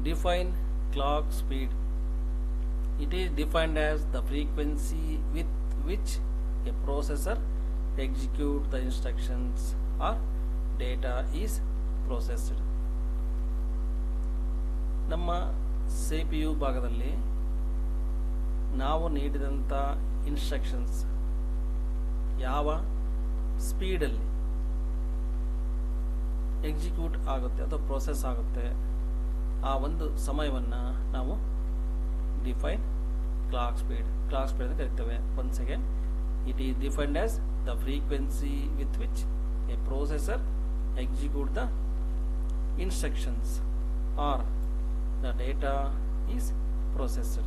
Define clock speed. It is defined as the frequency with which a processor executes the instructions or data is processed. ನಮ್ಮ CPU ಭಾಗದಲ್ಲಿ ನಾವು ನೀಡಿದಂಥ instructions ಯಾವ ಸ್ಪೀಡಲ್ಲಿ execute ಆಗುತ್ತೆ ಅಥವಾ process ಆಗುತ್ತೆ ಆ ಒಂದು ಸಮಯವನ್ನು ನಾವು ಡಿಫೈನ್ ಕ್ಲಾಕ್ ಸ್ಪೀಡ್ ಅಂತ ಕರಿತೇವೆ. Once again, it is defined as the frequency with which A processor execute the instructions are the data is processed.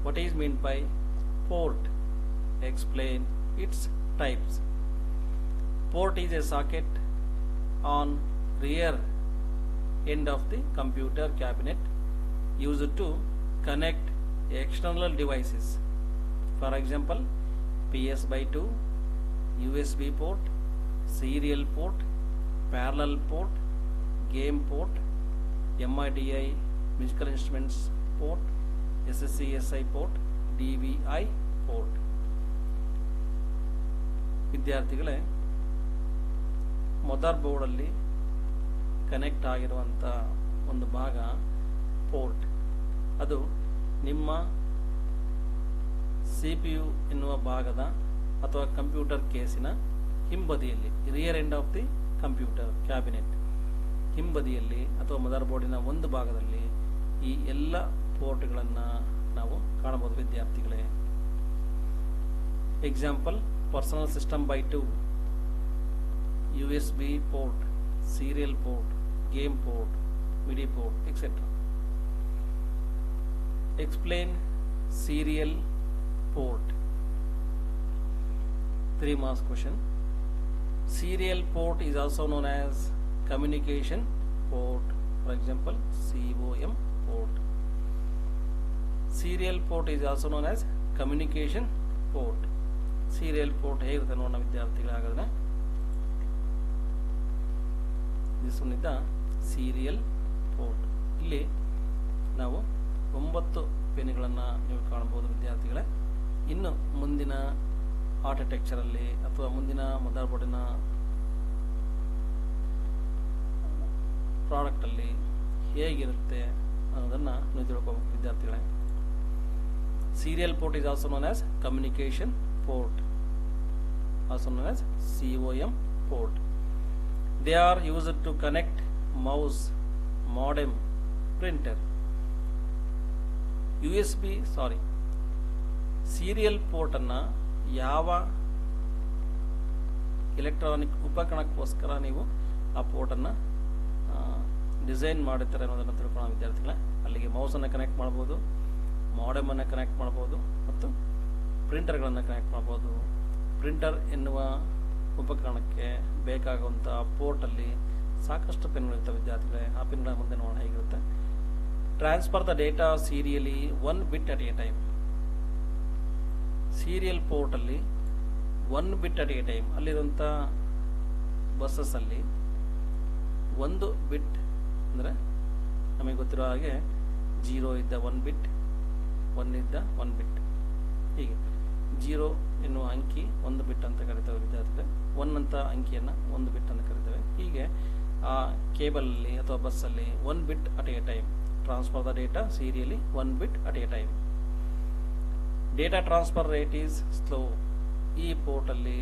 What is meant by port? Explain its types. Port is a socket on rear end of the computer cabinet used to connect external devices. For example, PS/2, USB port, serial port, parallel port, game port, MIDI musical instruments port, SSCSI port, DVI port. ವಿದ್ಯಾರ್ಥಿಗಳೇ, mother ಬೋರ್ಡಲ್ಲಿ connect ಆಗಿರುವಂಥ ಒಂದು ಭಾಗ port. ಅದು ನಿಮ್ಮ CPU ಎನ್ನುವ ಭಾಗದ ಅಥವಾ computer ಕೇಸಿನ ಹಿಂಬದಿಯಲ್ಲಿ, rear end of the computer cabinet ಹಿಂಬದಿಯಲ್ಲಿ ಅಥವಾ ಮದರ್ ಬೋರ್ಡಿನ ಒಂದು ಭಾಗದಲ್ಲಿ ಈ ಎಲ್ಲ ಪೋರ್ಟ್ಗಳನ್ನು ನಾವು ಕಾಣಬಹುದು ವಿದ್ಯಾರ್ಥಿಗಳೇ. Example, personal system by 2, USB port, serial port, game port, MIDI port, etc. Explain serial port. 3 marks question. Serial port is also known as communication port. For example, COM port. Serial port is also known as communication port. Serial port ಹೇಗಿರುತ್ತೆ ನೋಡೋಣ ವಿದ್ಯಾರ್ಥಿಗಳೇ. ಹಾಗಾದ್ರೆ this one is the serial port. ಇಲ್ಲಿ ನಾವು 9 ಪಿನ್ಗಳನ್ನು ನೀವು ಕಾಣಬಹುದು ವಿದ್ಯಾರ್ಥಿಗಳೇ. ಇನ್ನು ಮುಂದಿನ ಆರ್ಕಿಟೆಕ್ಚರಲ್ಲಿ ಅಥವಾ ಮುಂದಿನ ಮದರ್ ಬೋರ್ಡಿನ ಪ್ರಾಡಕ್ಟಲ್ಲಿ ಹೇಗಿರುತ್ತೆ ಅನ್ನೋದನ್ನು ನೀವು ತಿಳ್ಕೋಬೇಕು ವಿದ್ಯಾರ್ಥಿಗಳೇ. Serial port is also known as communication port, also known as COM port. They are used to connect mouse, modem, printer. Serial ಪೋರ್ಟನ್ನು ಯಾವ ಎಲೆಕ್ಟ್ರಾನಿಕ್ ಉಪಕರಣಕ್ಕೋಸ್ಕರ ನೀವು ಆ ಪೋರ್ಟನ್ನು ಡಿಸೈನ್ ಮಾಡುತ್ತಾರೆ ಅನ್ನೋದನ್ನು ತಿಳ್ಕೊಳ್ಳೋ ವಿದ್ಯಾರ್ಥಿಗಳೇ. ಅಲ್ಲಿಗೆ ಮೌಸನ್ನು ಕನೆಕ್ಟ್ ಮಾಡ್ಬೋದು, ಮಾಡೆಮನ್ನು ಕನೆಕ್ಟ್ ಮಾಡ್ಬೋದು ಮತ್ತು ಪ್ರಿಂಟರ್ಗಳನ್ನು ಕನೆಕ್ಟ್ ಮಾಡ್ಬೋದು. ಪ್ರಿಂಟರ್ ಎನ್ನುವ ಉಪಕರಣಕ್ಕೆ ಬೇಕಾಗುವಂಥ ಪೋರ್ಟಲ್ಲಿ ಸಾಕಷ್ಟು ಪಿನ್ಗಳಿರ್ತವೆ ವಿದ್ಯಾರ್ಥಿಗಳೇ. ಆ ಪಿನ್ಗಳ ಮುಂದೆ ನೋಡೋಣ ಹೇಗಿರುತ್ತೆ. Transfer the data serially 1 bit at a time. Serial ಪೋರ್ಟಲ್ಲಿ 1 bit at a time ಅಲ್ಲಿರುವಂಥ ಬಸ್ಸಸ್ಸಲ್ಲಿ 1 bit ಅಂದರೆ ನಮಗೆ ಗೊತ್ತಿರೋ ಹಾಗೆ 0 ಇದ್ದ 1 bit, 1 ಇದ್ದ 1 bit, ಹೀಗೆ 0 ಎನ್ನುವ ಅಂಕಿ 1 bit ಅಂತ ಕರಿತೇವೆ ವಿದ್ಯಾರ್ಥಿಗಳೇ. 1 ಅಂತ ಅಂಕಿಯನ್ನು 1 bit ಅಂತ ಕರಿತೇವೆ. ಹೀಗೆ ಆ ಕೇಬಲಲ್ಲಿ ಅಥವಾ ಬಸ್ಸಲ್ಲಿ 1 bit at a time. Transfer the data serially 1 bit at a time. Data transfer rate is slow. ಈ ಪೋರ್ಟಲ್ಲಿ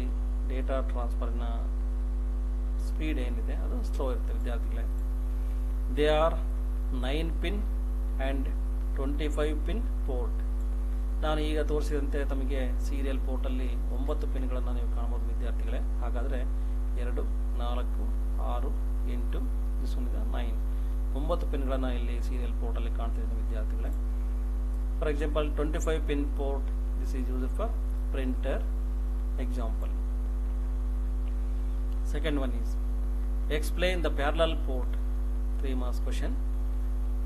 ಡೇಟಾ ಟ್ರಾನ್ಸ್ಫರ್ನ ಸ್ಪೀಡ್ ಏನಿದೆ ಅದು ಸ್ಲೋ ಇರುತ್ತೆ ವಿದ್ಯಾರ್ಥಿಗಳೇ. They are 9 pin and 25 pin port. ನಾನು ಈಗ ತೋರಿಸಿದಂತೆ ತಮಗೆ ಸೀರಿಯಲ್ ಪೋರ್ಟಲ್ಲಿ 9 ಪಿನ್ಗಳನ್ನು ನೀವು ಕಾಣಬಹುದು ವಿದ್ಯಾರ್ಥಿಗಳೇ. ಹಾಗಾದರೆ 2, 4, 6, 8, ದಿಸ್ ಒನ್ ಇಸ್ 9, 9 ಪಿನ್ಗಳನ್ನು ಇಲ್ಲಿ ಸೀರಿಯಲ್ ಪೋರ್ಟಲ್ಲಿ ಕಾಣ್ತಿದ್ದೀನಿ ವಿದ್ಯಾರ್ಥಿಗಳೇ. For example 25 pin port, this is used for printer example. Second one is explain the parallel port. 3 marks question.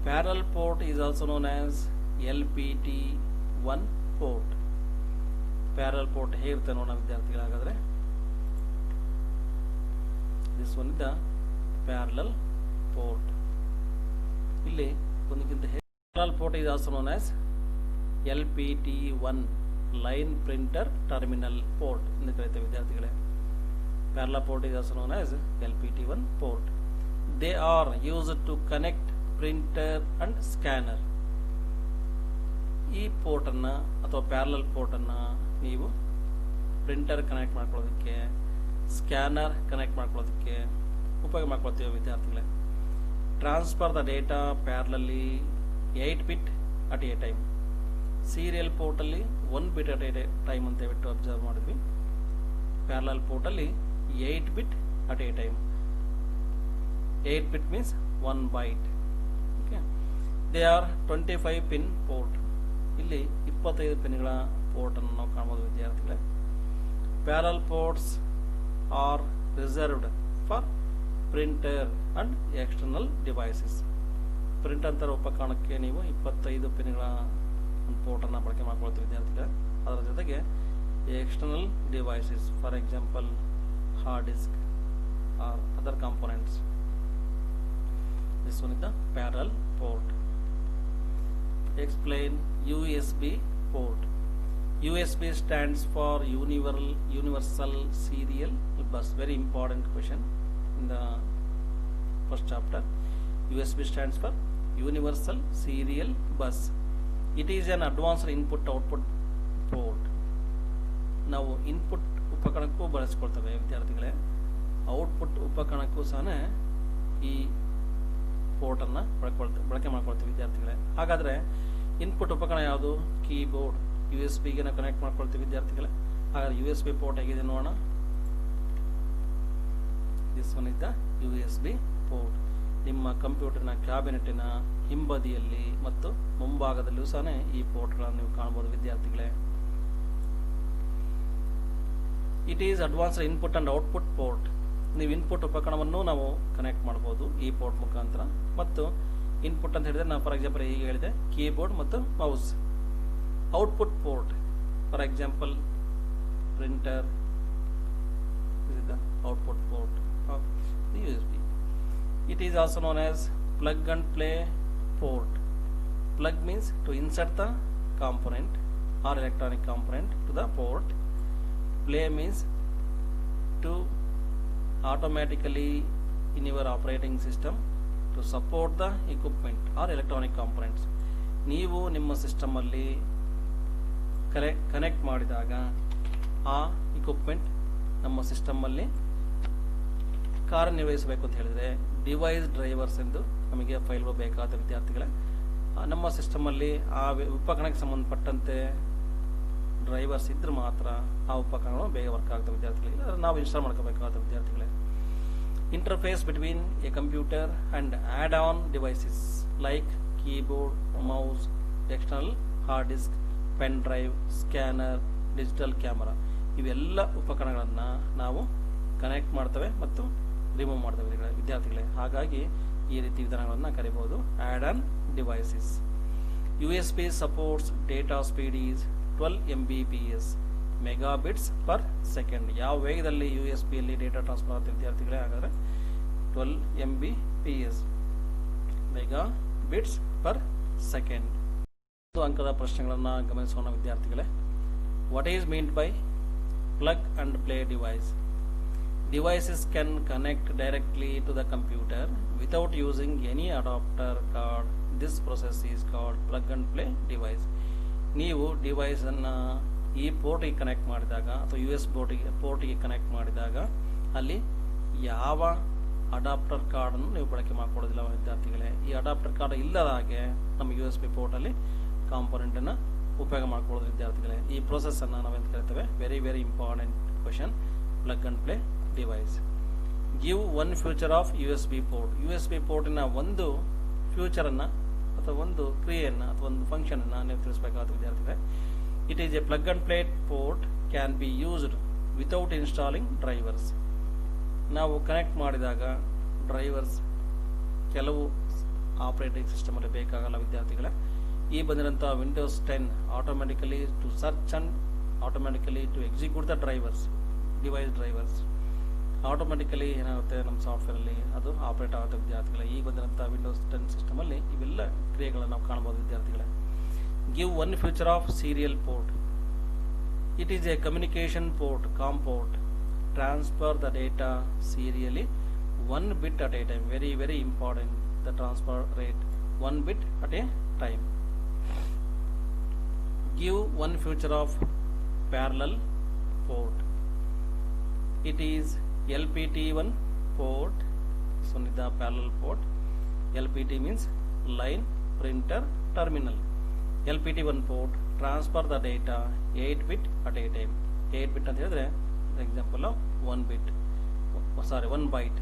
Parallel port is also known as LPT1 port. Parallel port ಹೇಗಿರುತ್ತೆ ನೋಡೋಣ ವಿದ್ಯಾರ್ಥಿಗಳೇ. ಹಾಗಾದರೆ this one is the parallel port. ಇಲ್ಲಿ ಒಂದಕ್ಕಿಂತ parallel port is also known as LPT1 line printer terminal port ಎಂದು ಕರೆಯುತ್ತೇವೆ ವಿದ್ಯಾರ್ಥಿಗಳೇ. Parallel port is also known as LPT1 port. They are used to connect printer and scanner. ಈ port ಅನ್ನ ಅಥವಾ parallel port ಅನ್ನ ನೀವು ಪ್ರಿಂಟರ್ ಕನೆಕ್ಟ್ ಮಾಡ್ಕೊಳ್ಳೋದಕ್ಕೆ, scanner connect ಮಾಡ್ಕೊಳ್ಳೋದಕ್ಕೆ ಉಪಯೋಗ ಮಾಡ್ಕೊಳ್ತೀವಿ ವಿದ್ಯಾರ್ಥಿಗಳೇ. ಟ್ರಾನ್ಸ್ಫರ್ ದ ಡೇಟಾ ಪ್ಯಾರಲಲ್ಲಿ 8 bit at a time. Serial ಪೋರ್ಟಲ್ಲಿ 1 bit ಅಟ್ ಎ ಟೈಮ್ ಅಂತ ಹೇಳ್ಬಿಟ್ಟು ಅಬ್ಸರ್ವ್ ಮಾಡಿದ್ವಿ. ಪ್ಯಾರಲಲ್ ಪೋರ್ಟಲ್ಲಿ 8 bit at a time. 8 bit means 1 byte. Okay. They are 25 pin port. ಇಲ್ಲಿ 25 ಪಿನ್ಗಳ ಪೋರ್ಟ್ ಅನ್ನು ನಾವು ಕಾಣಬಹುದು ವಿದ್ಯಾರ್ಥಿಗಳೇ. Parallel ports are reserved for printer and external devices. Print ಅಂತರ ಉಪಕರಣಕ್ಕೆ ನೀವು 25 ಪಿನ್ಗಳ ಪೋರ್ಟ್ ಅನ್ನು ಬಳಕೆ ಮಾಡ್ಕೊಳ್ತೀವಿ ವಿದ್ಯಾರ್ಥಿಗಳೇ. ಅದರ ಜೊತೆಗೆ external devices, for example hard disk or other components. This one is the parallel port. Explain USB port. USB stands for universal serial bus. Very important question in the first chapter. USB stands for universal serial bus. It is an advanced input-output port. ನಾವು input ಉಪಕರಣಕ್ಕೂ ಬಳಸ್ಕೊಳ್ತೇವೆ ವಿದ್ಯಾರ್ಥಿಗಳೇ, output ಉಪಕರಣಕ್ಕೂ ಸಹ ಈ port ಅನ್ನ ಬಳಕೆ ಮಾಡ್ಕೊಳ್ತೀವಿ ವಿದ್ಯಾರ್ಥಿಗಳೇ. ಹಾಗಾದ್ರೆ input ಉಪಕರಣ ಯಾವುದು? ಕೀಬೋರ್ಡ್. USB ಗೆ ನಾವು ಕನೆಕ್ಟ್ ಮಾಡ್ಕೊಳ್ತೀವಿ ವಿದ್ಯಾರ್ಥಿಗಳೇ. ಹಾಗಾದ್ರೆ USB ಪೋರ್ಟ್ ಹೇಗಿದೆ ನೋಡೋಣ. This one is the USB port. ನಿಮ್ಮ ಕಂಪ್ಯೂಟರ್ನ ಕ್ಯಾಬಿನೆಟ್ಟಿನ ಹಿಂಬದಿಯಲ್ಲಿ ಮತ್ತು ಮುಂಭಾಗದಲ್ಲಿಯೂ ಸಹ ಈ ಪೋರ್ಟ್ಗಳನ್ನು ನೀವು ಕಾಣಬಹುದು ವಿದ್ಯಾರ್ಥಿಗಳೇ. It is advanced input and output port. ನೀವು ಇನ್ಪುಟ್ ಉಪಕರಣವನ್ನು ನಾವು ಕನೆಕ್ಟ್ ಮಾಡಬಹುದು ಈ ಪೋರ್ಟ್ ಮುಖಾಂತರ. ಮತ್ತು ಇನ್ಪುಟ್ ಅಂತ ಹೇಳಿದ್ರೆ ನಾವು ಫಾರ್ ಎಕ್ಸಾಂಪಲ್ ಈಗ ಹೇಳಿದೆ ಕೀಬೋರ್ಡ್ ಮತ್ತು mouse. Output port for example printer, this is the output port of the USB. It is also known as plug and play port. Plug means to insert the component or electronic component to the port. Play means to automatically in your operating system to support the equipment or electronic components. ನೀವು ನಿಮ್ಮ system ಅಲ್ಲಿ connect ಮಾಡಿದಾಗ ಆ equipment ನಮ್ಮ system ಅಲ್ಲಿ ಕಾರ್ಯನಿರ್ವಹಿಸಬೇಕು ಅಂತ ಹೇಳಿದ್ರೆ ಡಿವೈಸ್ ಡ್ರೈವರ್ಸ್ ಎಂದು ನಮಗೆ ಫೈಲ್ಗಳು ಬೇಕಾದ ವಿದ್ಯಾರ್ಥಿಗಳೇ. ನಮ್ಮ ಸಿಸ್ಟಮ್ ಅಲ್ಲಿ ಆ ಉಪಕರಣಕ್ಕೆ ಸಂಬಂಧಪಟ್ಟಂತೆ ಡ್ರೈವರ್ಸ್ ಇದ್ರೆ ಮಾತ್ರ ಆ ಉಪಕರಣಗಳು ಬೇಗ ವರ್ಕ್ ಆಗ್ತವೆ ವಿದ್ಯಾರ್ಥಿಗಳಿಗೆ. ನಾವು ಇನ್ಸ್ಟಾಲ್ ಮಾಡ್ಕೋಬೇಕಾದ ವಿದ್ಯಾರ್ಥಿಗಳೇ. Interface between a computer and add on devices like keyboard, mouse, external hard disk, pen drive, scanner, digital camera, ಇವೆಲ್ಲ ಉಪಕರಣಗಳನ್ನು ನಾವು ಕನೆಕ್ಟ್ ಮಾಡ್ತೇವೆ ಮತ್ತು ರಿಮೂವ್ ಮಾಡ್ತೇವೆ ವಿದ್ಯಾರ್ಥಿಗಳೇ. ಹಾಗಾಗಿ ಈ ರೀತಿ ವಿಧಾನಗಳನ್ನು ಕರಿಬಹುದು add on devices. USB supports data speed is 12 Mbps megabits per second. ಯಾವ ವೇಗದಲ್ಲಿ USB ಅಲ್ಲಿ ಡೇಟಾ ಟ್ರಾನ್ಸ್ಫರ್ ಆಗುತ್ತೆ ವಿದ್ಯಾರ್ಥಿಗಳೇ? ಹಾಗಾದ್ರೆ 12 Mbps ಮೆಗಾಬಿಟ್ಸ್ ಪರ್ ಸೆಕೆಂಡ್. ಒಂದು ಅಂಕದ ಪ್ರಶ್ನೆಗಳನ್ನು ಗಮನಿಸೋಣ ವಿದ್ಯಾರ್ಥಿಗಳೇ. What is meant by plug and play device? Devices can connect directly to the computer without using any adapter card. This process is called plug and play device. ನೀವು device ಅನ್ನ ಈ ಪೋರ್ಟ್ಗೆ connect ಮಾಡಿದಾಗ ಅಥವಾ US ಪೋರ್ಟ್ಗೆ connect ಮಾಡಿದಾಗ ಅಲ್ಲಿ ಯಾವ ಅಡಾಪ್ಟರ್ ಕಾರ್ಡ್ ಅನ್ನು ನೀವು ಬಳಕೆ ಮಾಡ್ಕೊಳ್ಳೋದಿಲ್ಲ ವಿದ್ಯಾರ್ಥಿಗಳೇ. ಈ ಅಡಾಪ್ಟರ್ ಕಾರ್ಡ್ ಇಲ್ಲದ ಹಾಗೆ ನಮ್ಮ USB ಪೋರ್ಟ್ ಅಲ್ಲಿ ಕಾಂಪೋನೆಂಟ್ ಅನ್ನ ಉಪಯೋಗ ಮಾಡ್ಕೊಳ್ಳೋದು ವಿದ್ಯಾರ್ಥಿಗಳೇ. ಈ ಪ್ರೋಸೆಸ್ ಅನ್ನ ನಾವೆಂತ ಕರಿತೇವೆ? Very very important question. Plug and play device. Give one future of USB port. USB ಪೋರ್ಟಿನ ಒಂದು ಫ್ಯೂಚರ್ ಅನ್ನ ಅಥವಾ ಒಂದು ಕ್ರಿಯೆಯನ್ನು ಅಥವಾ ಒಂದು ಫಂಕ್ಷನ್ ಅನ್ನ ನೀವು ತಿಳಿಸಬೇಕಾದ ವಿದ್ಯಾರ್ಥಿಗಳೇ. It is a plug and play port can be used without installing drivers. ನಾವು ಕನೆಕ್ಟ್ ಮಾಡಿದಾಗ ಡ್ರೈವರ್ಸ್ ಕೆಲವು ಆಪರೇಟಿಂಗ್ ಸಿಸ್ಟಮ್ ಅಲ್ಲಿ ಬೇಕಾಗಲ್ಲ ವಿದ್ಯಾರ್ಥಿಗಳೇ. ಈ ಬಂದಿರಂತ Windows 10 automatically to search and automatically to execute the drivers, device drivers. Automatically ಏನಾಗುತ್ತೆ ನಮ್ಮ ಸಾಫ್ಟ್ವೇರಲ್ಲಿ ಅದು ಆಪರೇಟ್ ಆಗುತ್ತೆ ವಿದ್ಯಾರ್ಥಿಗಳೇ. ಈಗ ಬಂದಿರೋಂಥ ವಿಂಡೋಸ್ 10 ಸಿಸ್ಟಮಲ್ಲಿ ಇವೆಲ್ಲ ಕ್ರಿಯೆಗಳನ್ನು ನಾವು ಕಾಣ್ಬೋದು ವಿದ್ಯಾರ್ಥಿಗಳೇ. Give one future of serial port. It is A communication port, com port. Transfer the data serially 1 bit at a time. Very very important, the transfer rate 1 bit at a time. Give one feature of parallel port. It is LPT1 port. This one is the parallel port. LPT means line printer terminal. LPT1 port transfer the data 8 bit at a time. 8 bit ಅಂತ ಹೇಳಿದ್ರೆ example of 1 bit, sorry 1 byte.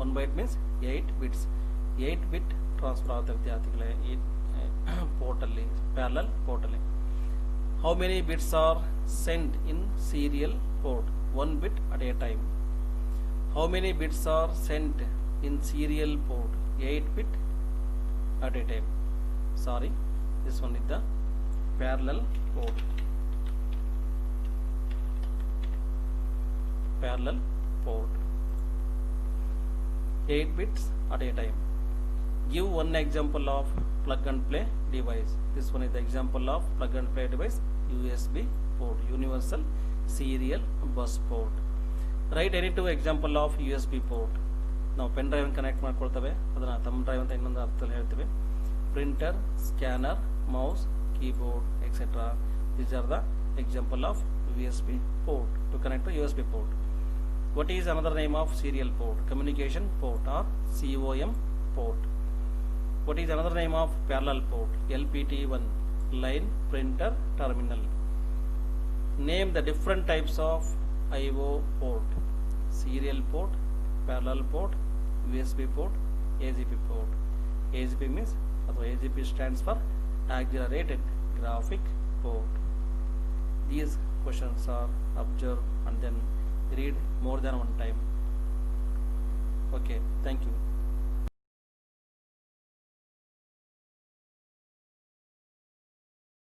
1 byte means 8 bits. 8 bit transfer ಆಗುತ್ತೆ ವಿದ್ಯಾರ್ಥಿಗಳೇ ಈ ಪೋರ್ಟಲ್ಲಿ, parallel ಪೋರ್ಟಲ್ಲಿ. How many bits are sent in serial port? 1 bit at a time. How many bits are sent in serial port? 8 bit at a time. Sorry, this one is the parallel port. Parallel port. 8 bits at a time. Give one example of plug and play device. This one is the example of plug and play device. USB port, universal serial bus port. Write any two example of USB port. ನಾವು pen drive connect ಮಾಡ್ಕೊಳ್ತೇವೆ, ಅದನ್ನ ತಮ್ಮ drive ಅಂತ ಇನ್ನೊಂದು ಅರ್ಥದಲ್ಲಿ ಹೇಳ್ತೇವೆ. Printer, scanner, mouse, keyboard etcetera. These are the example of USB port to connect to USB port. What is another name of serial port? Communication port or COM port. What is another name of parallel port? LPT1, line printer terminal. Name the different types of IO port. Serial port, parallel port, USB port, AGP port. AGP means, or AGP stands for accelerated graphic port. These questions are observed and then read more than one time. Okay, thank you.